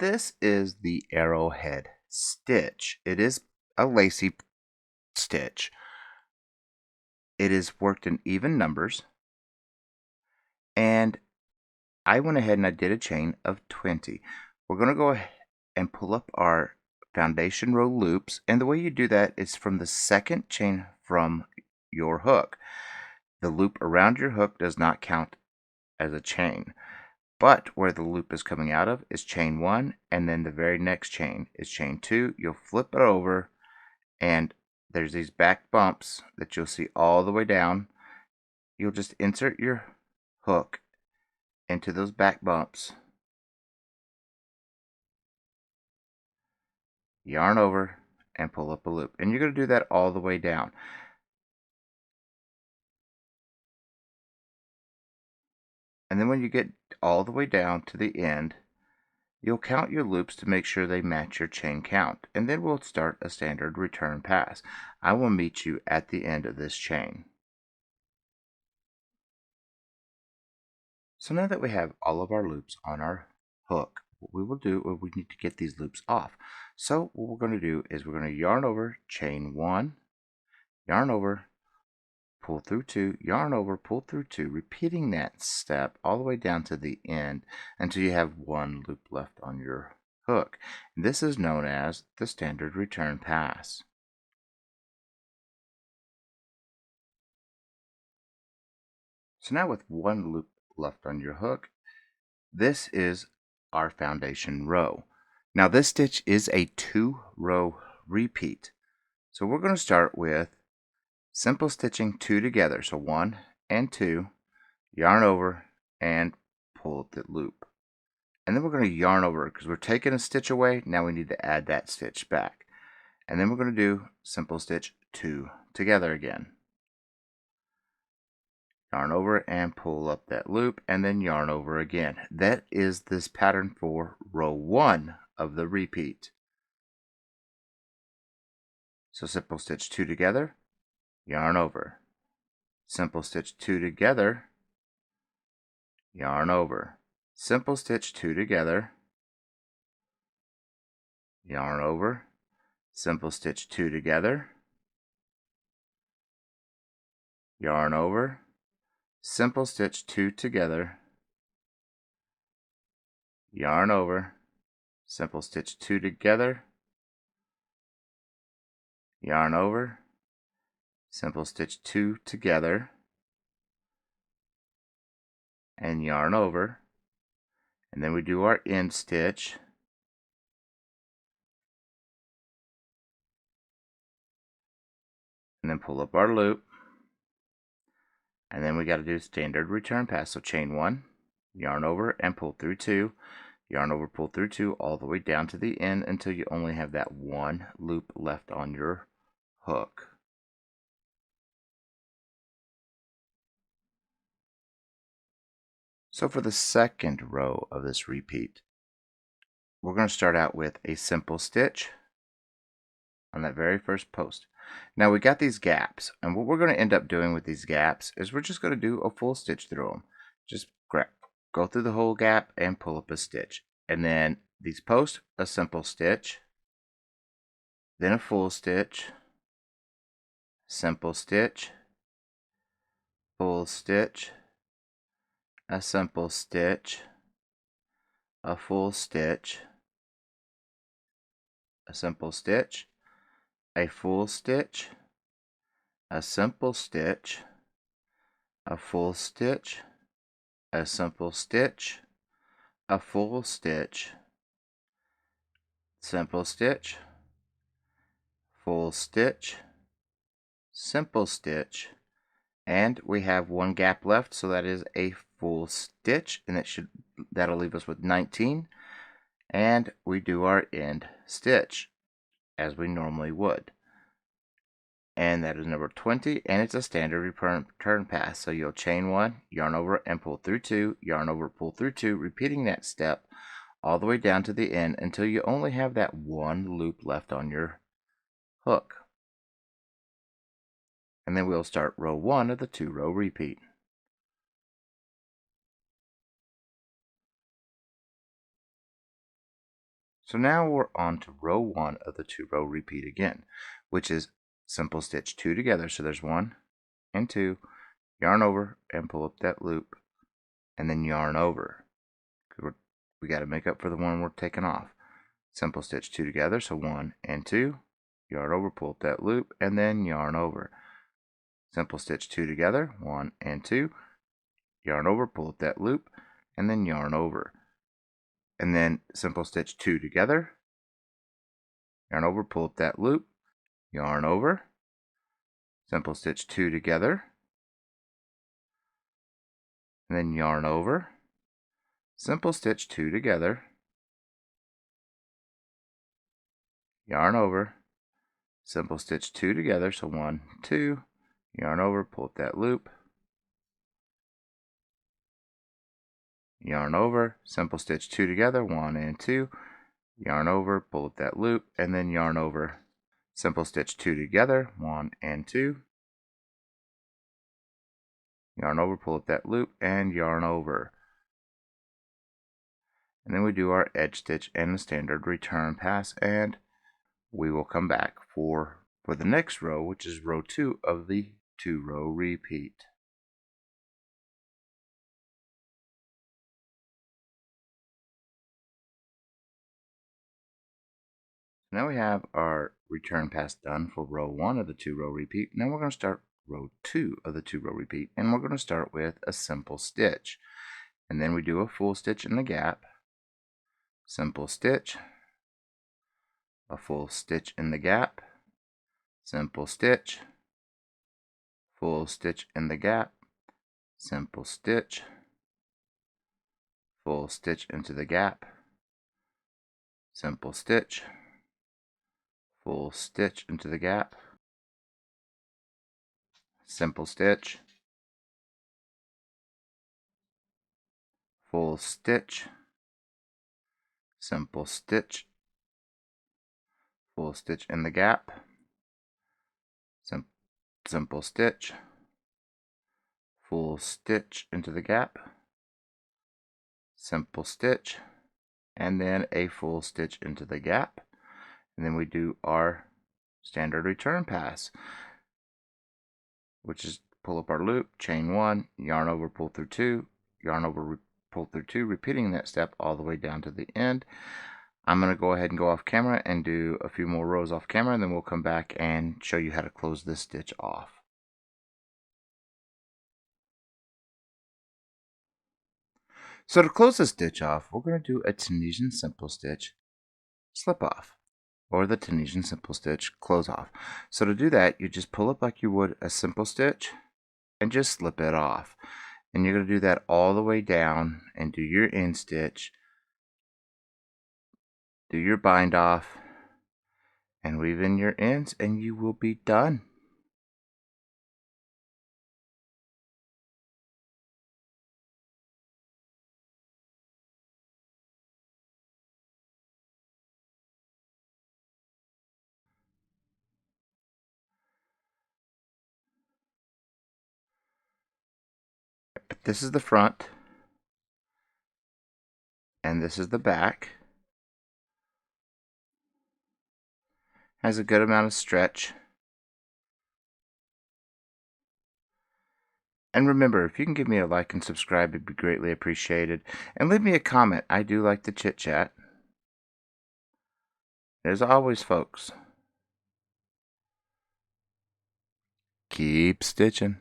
this is the Arrowhead stitch. It is a lacy stitch. It is worked in even numbers, and I went ahead and I did a chain of 20. We're going to go ahead and pull up our foundation row loops, and the way you do that is from the second chain from your hook. The loop around your hook does not count as a chain, but where the loop is coming out of is chain 1, and then the very next chain is chain 2. You'll flip it over, and there's these back bumps that you'll see all the way down. You'll just insert your hook into those back bumps, yarn over, and pull up a loop. And you're going to do that all the way down. And then when you get all the way down to the end, you'll count your loops to make sure they match your chain count. And then we'll start a standard return pass. I will meet you at the end of this chain. So now that we have all of our loops on our hook, what we will do is we need to get these loops off. So what we're going to do is we're going to yarn over, chain 1, yarn over, pull through 2, yarn over, pull through 2, repeating that step all the way down to the end until you have one loop left on your hook. This is known as the standard return pass. So now with one loop left on your hook, this is our foundation row. Now this stitch is a 2-row repeat. So we're going to start with simple stitching 2 together. So 1 and 2, yarn over and pull the loop. And then we're going to yarn over because we're taking a stitch away. Now we need to add that stitch back. And then we're going to do simple stitch 2 together again. Yarn over and pull up that loop, and then yarn over again. That is this pattern for row 1 of the repeat. So simple stitch 2 together, yarn over. Simple stitch 2 together, yarn over. Simple stitch 2 together, yarn over. Simple stitch 2 together, yarn over. Simple stitch 2 together, yarn over. Simple stitch 2 together, yarn over. Simple stitch 2 together, and yarn over. And then we do our end stitch, and then pull up our loop, and then we got to do standard return pass. So chain 1, yarn over and pull through 2, yarn over, pull through 2, all the way down to the end until you only have that one loop left on your hook. So for the second row of this repeat, we're going to start out with a simple stitch on that very first post. Now we got these gaps, and what we're going to end up doing with these gaps is we're just going to do a full stitch through them. Just go through the whole gap and pull up a stitch. And then these posts, a simple stitch, then a full stitch, simple stitch, full stitch, a simple stitch, a full stitch, a simple stitch, a full stitch, a simple stitch, a full stitch, a simple stitch, a full stitch, simple stitch, full stitch, simple stitch, and we have one gap left, so that is a full stitch, and that'll leave us with 19. And we do our end stitch as we normally would. And that is number 20, and it's a standard return pass. So you'll chain 1, yarn over and pull through 2, yarn over, pull through 2, repeating that step all the way down to the end until you only have that one loop left on your hook. And then we'll start row 1 of the 2-row repeat. So now we're on to row 1 of the 2-row repeat again, which is simple stitch 2 together. So there's 1 and 2, yarn over and pull up that loop, and then yarn over. We got to make up for the one we're taking off. Simple stitch 2 together, so 1 and 2, yarn over, pull up that loop, and then yarn over. Simple stitch 2 together, 1 and 2, yarn over, pull up that loop, and then yarn over. And then simple stitch 2 together, yarn over, pull up that loop, yarn over, simple stitch 2 together, and then yarn over, simple stitch 2 together, yarn over, simple stitch 2 together, so 1, 2, yarn over, pull up that loop, yarn over, simple stitch 2 together, 1 and 2, yarn over, pull up that loop, and then yarn over, simple stitch 2 together, 1 and 2, yarn over, pull up that loop, and yarn over. And then we do our edge stitch and the standard return pass, and we will come back for the next row, which is row 2 of the 2-row repeat. Now we have our return pass done for row 1 of the 2-row repeat. Now we're going to start row 2 of the 2-row repeat, and we're going to start with a simple stitch. And then we do a full stitch in the gap, simple stitch, a full stitch in the gap, simple stitch, full stitch in the gap, simple stitch, full stitch into the gap, simple stitch, full stitch into the gap, simple stitch, full stitch, simple stitch, full stitch in the gap, simple stitch, full stitch into the gap, simple stitch, and then a full stitch into the gap. And then we do our standard return pass, which is pull up our loop, chain 1, yarn over, pull through 2, yarn over, pull through 2, repeating that step all the way down to the end. I'm going to go ahead and go off camera and do a few more rows off camera, and then we'll come back and show you how to close this stitch off. So to close the stitch off, we're going to do a Tunisian simple stitch slip off, or the Tunisian simple stitch close off. So to do that, you just pull up like you would a simple stitch and just slip it off. And you're going to do that all the way down and do your end stitch, do your bind off, and weave in your ends, and you will be done. But this is the front, and this is the back. Has a good amount of stretch. And remember, if you can give me a like and subscribe, it'd be greatly appreciated. And leave me a comment. I do like to chit chat. As always, folks, keep stitching.